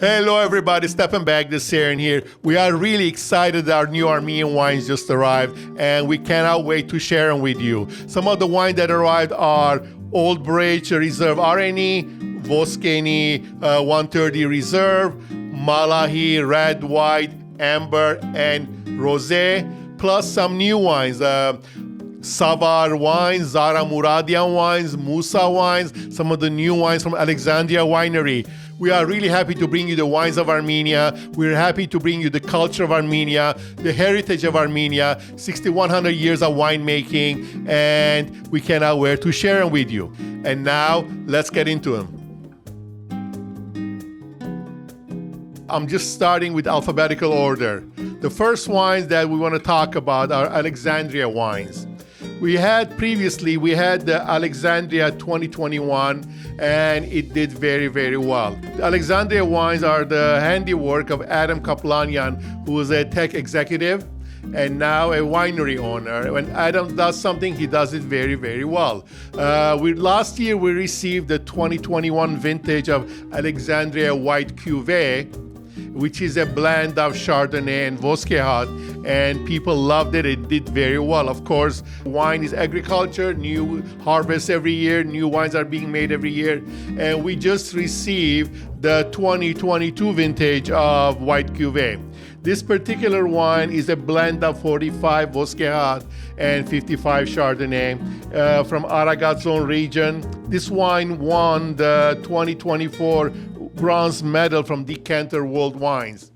Hello everybody, stepping back, this Aaron here. We are really excited that our new Armenian wines just arrived and we cannot wait to share them with you. Some of the wines that arrived are Old Bridge Reserve RNE, Voskehat 130 Reserve, Malahi Red, White, Amber, and Rosé, plus some new wines. Savar Wines, Zara Muradian Wines, Musa Wines, some of the new wines from Alexandria Winery. We are really happy to bring you the wines of Armenia. We're happy to bring you the culture of Armenia, the heritage of Armenia, 6,100 years of winemaking, and we cannot wait to share them with you. And now, let's get into them. I'm just starting with alphabetical order. The first wines that we want to talk about are Alexandria Wines. We had the Alexandria 2021, and it did very, very well. The Alexandria wines are the handiwork of Adam Kaplanyan, who is a tech executive and now a winery owner. When Adam does something, he does it very, very well. Last year, we received the 2021 vintage of Alexandria White Cuvée, which is a blend of Chardonnay and Voskehat, and people loved it. It did very well. Of course, wine is agriculture, new harvests every year, new wines are being made every year, and we just received the 2022 vintage of White Cuvée. This particular wine is a blend of 45 Voskehat and 55 Chardonnay from Aragat Zone region. This wine won the 2024 bronze medal from Decanter World Wines.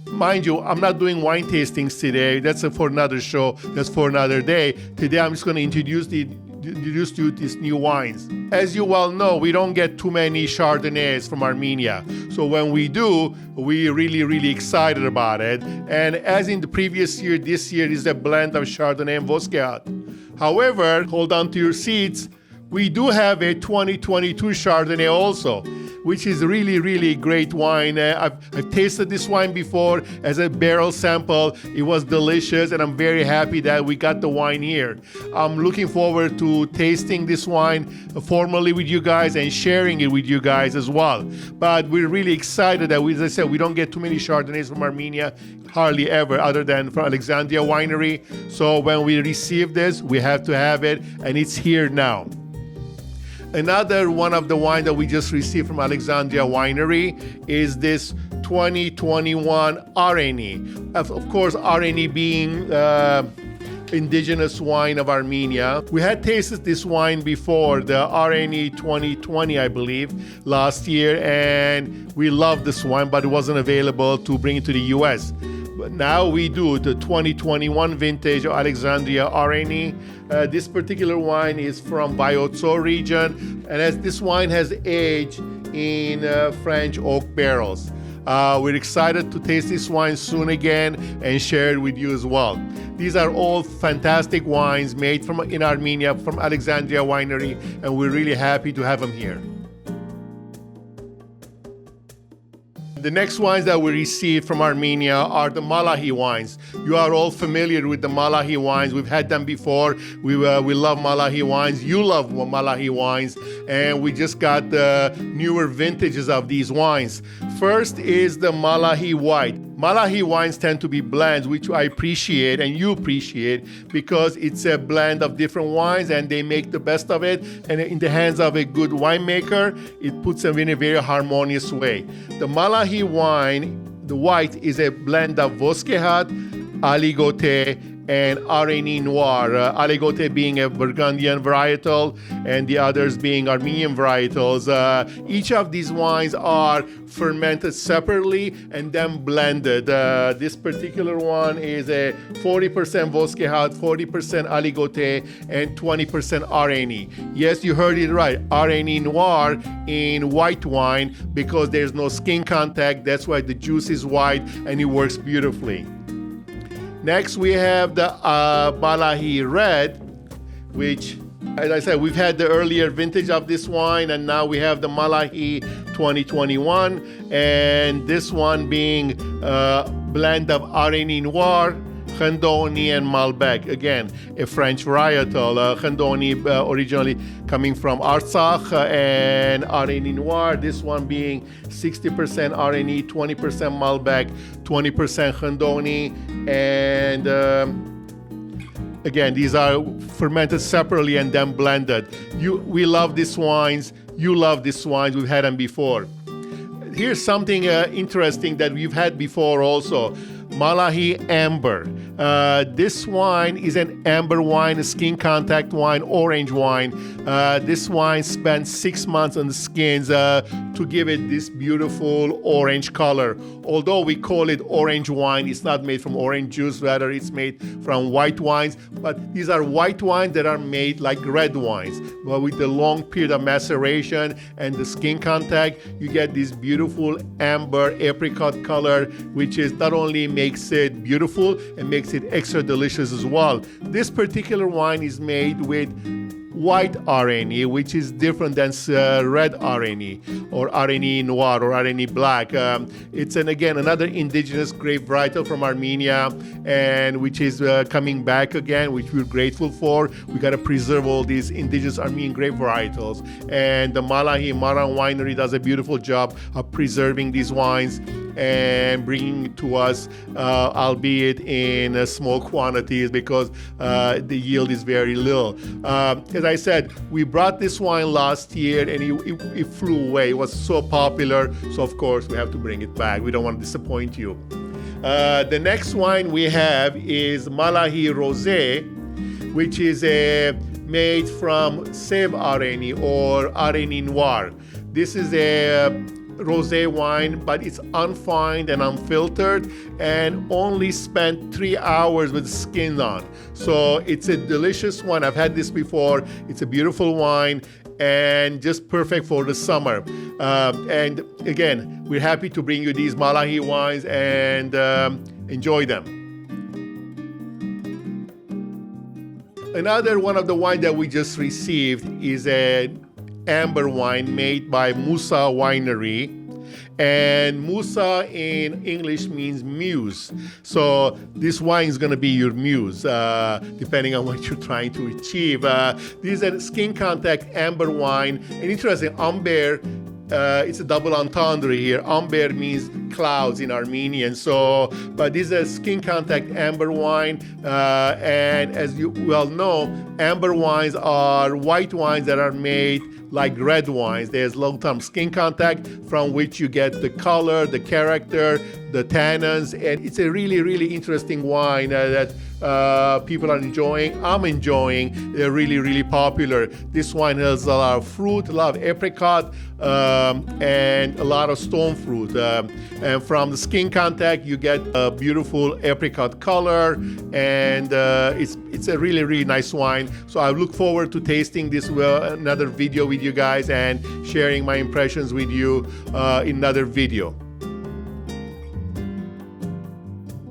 Mind you, I'm not doing wine tastings today. That's for another show. That's for another day. Today, I'm just going to introduce to you these new wines. As you well know, we don't get too many Chardonnays from Armenia. So when we do, we're really, really excited about it. And as in the previous year, this year is a blend of Chardonnay and Voskehat. However, hold on to your seats. We do have a 2022 Chardonnay also, which is really, really great wine. I've tasted this wine before as a barrel sample. It was delicious, and I'm very happy that we got the wine here. I'm looking forward to tasting this wine formally with you guys and sharing it with you guys as well. But we're really excited that, as I said, we don't get too many Chardonnays from Armenia, hardly ever, other than from Alexandria Winery. So when we receive this, we have to have it, and it's here now. Another one of the wine that we just received from Alexandria Winery is this 2021 RNE. Of course, RNE being indigenous wine of Armenia. We had tasted this wine before, the RNE 2020, I believe, last year, and we loved this wine, but it wasn't available to bring it to the US. But now we do the 2021 vintage of Alexandria RNE. This particular wine is from Bayotso region, and as this wine has aged in French oak barrels. We're excited to taste this wine soon again and share it with you as well. These are all fantastic wines made in Armenia from Alexandria Winery, and we're really happy to have them here. The next wines that we received from Armenia are the Malahi wines. You are all familiar with the Malahi wines. We've had them before. We love Malahi wines. You love Malahi wines. And we just got the newer vintages of these wines. First is the Malahi White. Malahi wines tend to be blends, which I appreciate and you appreciate, because it's a blend of different wines and they make the best of it. And in the hands of a good winemaker, it puts them in a very harmonious way. The Malahi wine, the white, is a blend of Voskehat, Aligoté, and Areni Noir. Aligoté being a Burgundian varietal and the others being Armenian varietals. Each of these wines are fermented separately and then blended. This particular one is a 40% Voskehat, 40% Aligoté, and 20% Areni. Yes, you heard it right. Areni Noir in white wine, because there's no skin contact. That's why the juice is white and it works beautifully. Next, we have the Malahi Red, which, as I said, we've had the earlier vintage of this wine, and now we have the Malahi 2021, and this one being a blend of Areni Noir, Chandoni and Malbec. Again, a French varietal. Chandoni originally coming from Artsakh and Areni Noir. This one being 60% RNE, 20% Malbec, 20% Chandoni. And again, these are fermented separately and then blended. We love these wines. You love these wines. We've had them before. Here's something interesting that we've had before also. Malahi Amber. This wine is an amber wine, a skin contact wine, orange wine. This wine spent 6 months on the skins to give it this beautiful orange color. Although we call it orange wine, it's not made from orange juice, rather it's made from white wines. But these are white wines that are made like red wines. But with the long period of maceration and the skin contact, you get this beautiful amber apricot color, which is not only makes it beautiful, and makes it extra delicious as well. This particular wine is made with white RNE, which is different than red RNE or Areni Noir or Areni Black. It's again another indigenous grape varietal from Armenia, and which is coming back again, which we're grateful for. We got to preserve all these indigenous Armenian grape varietals, and the Malahi Wuradian Winery does a beautiful job of preserving these wines and bringing it to us, albeit in small quantities because the yield is very little. As I said, we brought this wine last year and it flew away. It was so popular, so of course we have to bring it back. We don't want to disappoint you. The next wine we have is Malahi Rosé, which is made from Savar RNE or Areni Noir. This is a rosé wine, but it's unfined and unfiltered and only spent 3 hours with skin on. So it's a delicious one. I've had this before. It's a beautiful wine and just perfect for the summer. And again, we're happy to bring you these Malahi wines and enjoy them. Another one of the wine that we just received is an amber wine made by Musa Winery. And Musa in English means muse. So this wine is going to be your muse, depending on what you're trying to achieve. This is a skin contact amber wine. And interesting, amber, it's a double entendre here. Amber means clouds in Armenian. So, but this is a skin contact amber wine. And as you well know, amber wines are white wines that are made like red wines. There's long-term skin contact from which you get the color, the character, the tannins, and it's a really, really interesting wine that people are enjoying. I'm enjoying. They're really, really popular. This wine has a lot of fruit, a lot of apricot, and a lot of stone fruit. And from the skin contact, you get a beautiful apricot color, and it's a really, really nice wine. So I look forward to tasting this another video with you guys and sharing my impressions with you in another video.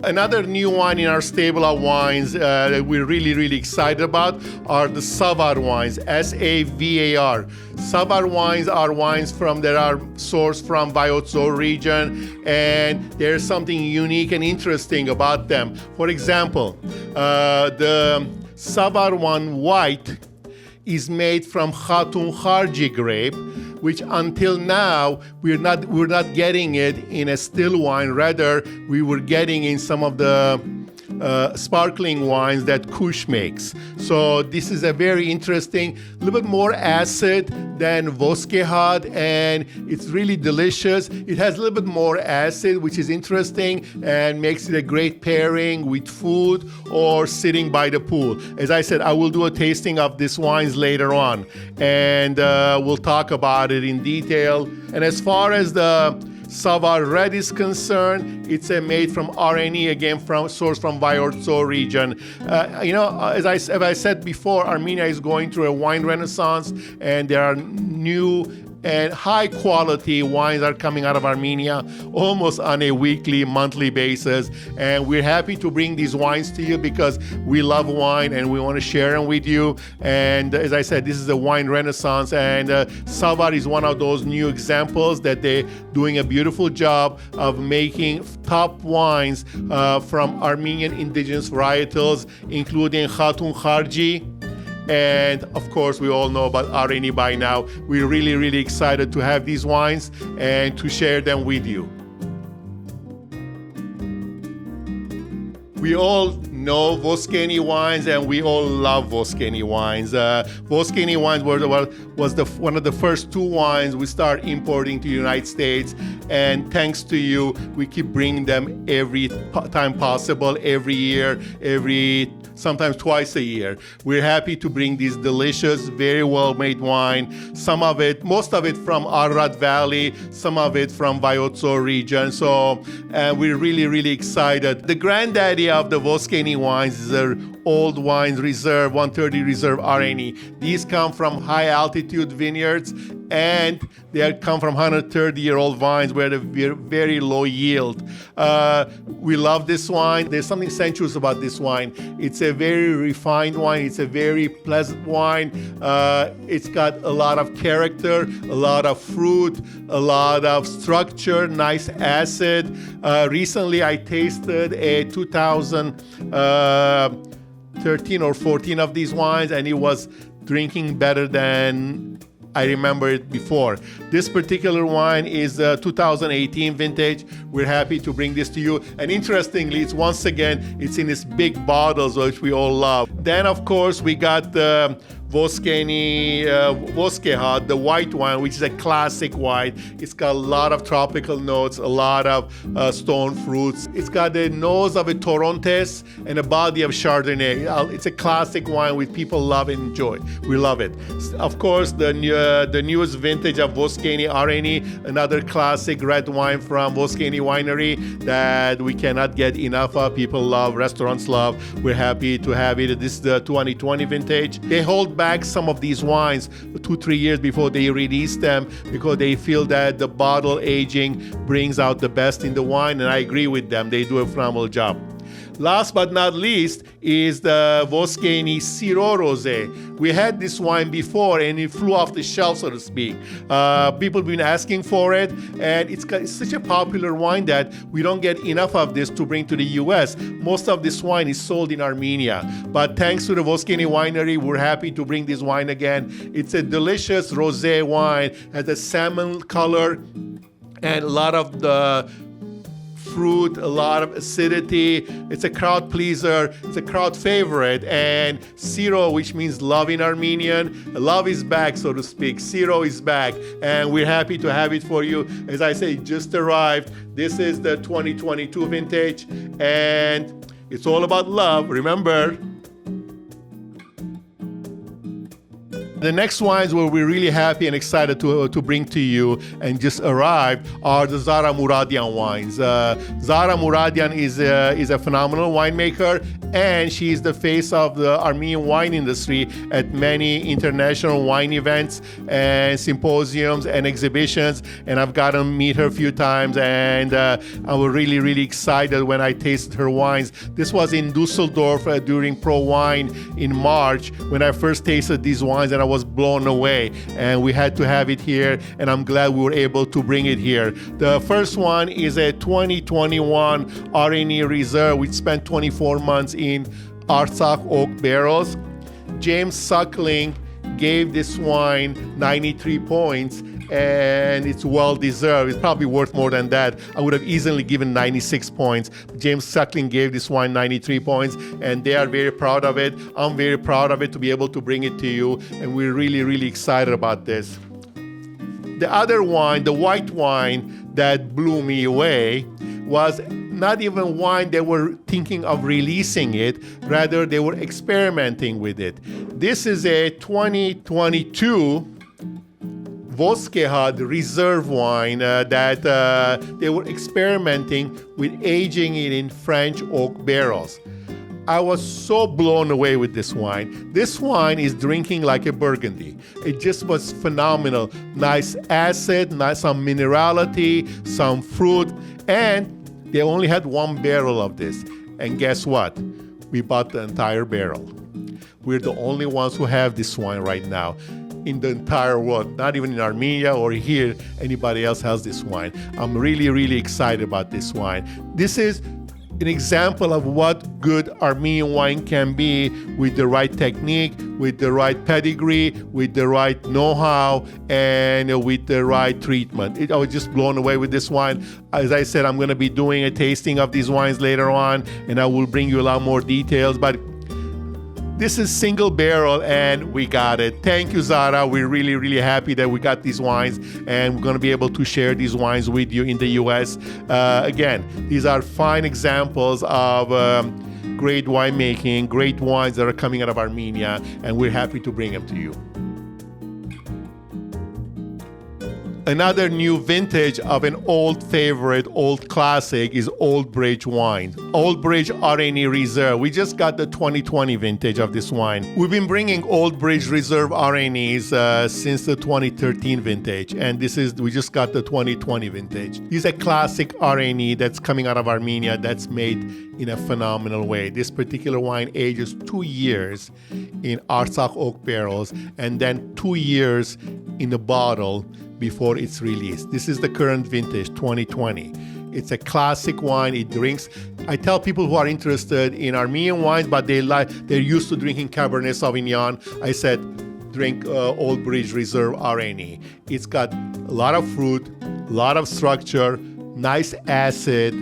Another new wine in our stable of wines that we're really, really excited about are the Savar Wines, S-A-V-A-R. Savar Wines are wines that are sourced from Voskehat region, and there's something unique and interesting about them. For example, the Savar One White is made from Khatun Kharji grape, which until now we're not getting it in a still wine. Rather, we were getting in some of the sparkling wines that Kush makes. So this is a very interesting, a little bit more acid than Voskehat, and it's really delicious. It has a little bit more acid, which is interesting and makes it a great pairing with food or sitting by the pool. As I said, I will do a tasting of these wines later on, and we'll talk about it in detail. And as far as the Savar Red is concerned, it's made from RNE, again sourced from Voskehat region. As I said before, Armenia is going through a wine renaissance, and there are new and high quality wines are coming out of Armenia almost on a weekly, monthly basis. And we're happy to bring these wines to you because we love wine and we want to share them with you. And as I said, this is a wine renaissance, and Savar is one of those new examples that they're doing a beautiful job of making top wines from Armenian indigenous varietals, including Khatun Kharji. And of course, we all know about Areni by now. We're really, really excited to have these wines and to share them with you. We all know Voskehat wines, and we all love Voskehat wines. Voskehat wines was one of the first two wines we started importing to the United States, and thanks to you, we keep bringing them every time possible, every year, sometimes twice a year. We're happy to bring this delicious, very well-made wine. Most of it from Arad Valley, some of it from Vayotso region. So we're really, really excited. The granddaddy of the Voskehat wines is the Old Wines Reserve 130 Reserve RNE. These come from high altitude vineyards, and they come from 130-year-old vines where they're very low yield. We love this wine. There's something sensuous about this wine. It's a very refined wine. It's a very pleasant wine. It's got a lot of character, a lot of fruit, a lot of structure, nice acid. Recently, I tasted a 2013 or 14 of these wines, and it was drinking better than I remember it before. This particular wine is a 2018 vintage. We're happy to bring this to you. And interestingly, it's in its big bottles, which we all love. Then, of course, we got the Voskehat, the white wine, which is a classic wine. It's got a lot of tropical notes, a lot of stone fruits. It's got the nose of a Torrontés and a body of Chardonnay. It's a classic wine which people love and enjoy. We love it. Of course, the newest vintage of Voskehat RNE, another classic red wine from Voskehat Winery that we cannot get enough of. People love, restaurants love. We're happy to have it. This is the 2020 vintage. They hold back some of these wines 2-3 years before they release them because they feel that the bottle aging brings out the best in the wine, and I agree with them. They do a phenomenal job. Last but not least is the Voskehat Syrah Rosé. We had this wine before and it flew off the shelf, so to speak. People have been asking for it, and it's such a popular wine that we don't get enough of this to bring to the US. Most of this wine is sold in Armenia. But thanks to the Voskehat Winery, we're happy to bring this wine again. It's a delicious rosé wine, has a salmon color and a lot of the fruit, a lot of acidity. It's a crowd pleaser. It's a crowd favorite. And Syrah, which means love in Armenian, love is back, so to speak. Syrah is back, and we're happy to have it for you. As I say, it just arrived. This is the 2022 vintage, and it's all about love. Remember. The next wines where we're really happy and excited to bring to you and just arrived are the Zara Muradian wines. Zara Muradian is a phenomenal winemaker, and she is the face of the Armenian wine industry at many international wine events and symposiums and exhibitions. And I've gotten to meet her a few times, and I was really, really excited when I tasted her wines. This was in Dusseldorf during Pro Wine in March when I first tasted these wines, and I was blown away, and we had to have it here, and I'm glad we were able to bring it here. The first one is a 2021 Areni Reserve, which spent 24 months in Artsakh oak barrels. James Suckling gave this wine 93 points, and it's well deserved. It's probably worth more than that. I would have easily given 96 points. James Suckling gave this wine 93 points, and they are very proud of it. I'm very proud of it to be able to bring it to you, and we're really, really excited about this. The other wine, the white wine that blew me away, was not even wine they were thinking of releasing it, rather they were experimenting with it. This is a 2022 Voskehat reserve wine that they were experimenting with aging it in French oak barrels. I was so blown away with this wine. This wine is drinking like a Burgundy. It just was phenomenal. Nice acid, nice some minerality, some fruit, and they only had one barrel of this. And guess what? We bought the entire barrel. We're the only ones who have this wine right now in the entire world. Not even in Armenia or here, anybody else has this wine. I'm really, really excited about this wine. This is an example of what good Armenian wine can be with the right technique, with the right pedigree, with the right know-how, and with the right treatment. I was just blown away with this wine. As I said, I'm going to be doing a tasting of these wines later on, and I will bring you a lot more details, but this is single barrel and we got it. Thank you, Zara. We're really, really happy that we got these wines and we're going to be able to share these wines with you in the US. Again, these are fine examples of great winemaking, great wines that are coming out of Armenia, and we're happy to bring them to you. Another new vintage of an old favorite, old classic is Old Bridge Wine. Old Bridge RNE Reserve. We just got the 2020 vintage of this wine. We've been bringing Old Bridge Reserve RNEs since the 2013 vintage, and we just got the 2020 vintage. This is a classic RNE that's coming out of Armenia that's made in a phenomenal way. This particular wine ages 2 years in Artsakh oak barrels and then 2 years in the bottle before it's released. This is the current vintage, 2020. It's a classic wine. It drinks. I tell people who are interested in Armenian wines, but they're used to drinking Cabernet Sauvignon. I said, drink Old Bridge Reserve RNE. It's got a lot of fruit, a lot of structure, nice acid.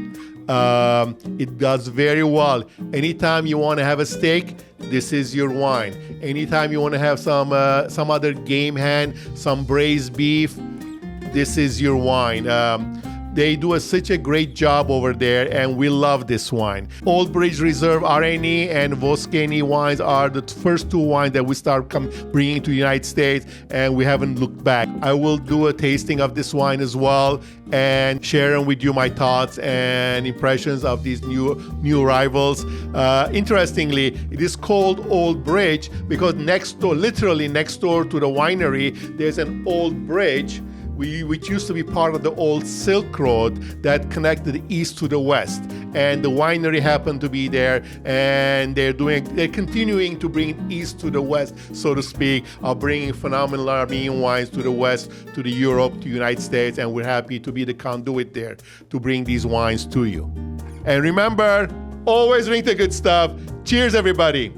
It does very well. Anytime you want to have a steak, this is your wine. Anytime you want to have some other game hand, some braised beef, this is your wine. They do such a great job over there, and we love this wine. Old Bridge Reserve RNE and Voskehat wines are the first two wines that we start bringing to the United States, and we haven't looked back. I will do a tasting of this wine as well and sharing with you my thoughts and impressions of these new arrivals. Interestingly, it is called Old Bridge because literally next door to the winery, there's an old bridge which used to be part of the old Silk Road that connected the east to the west. And the winery happened to be there, and they're continuing to bring it east to the west, so to speak, of bringing phenomenal Armenian wines to the west, to the Europe, to the United States, and we're happy to be the conduit there to bring these wines to you. And remember, always drink the good stuff. Cheers, everybody.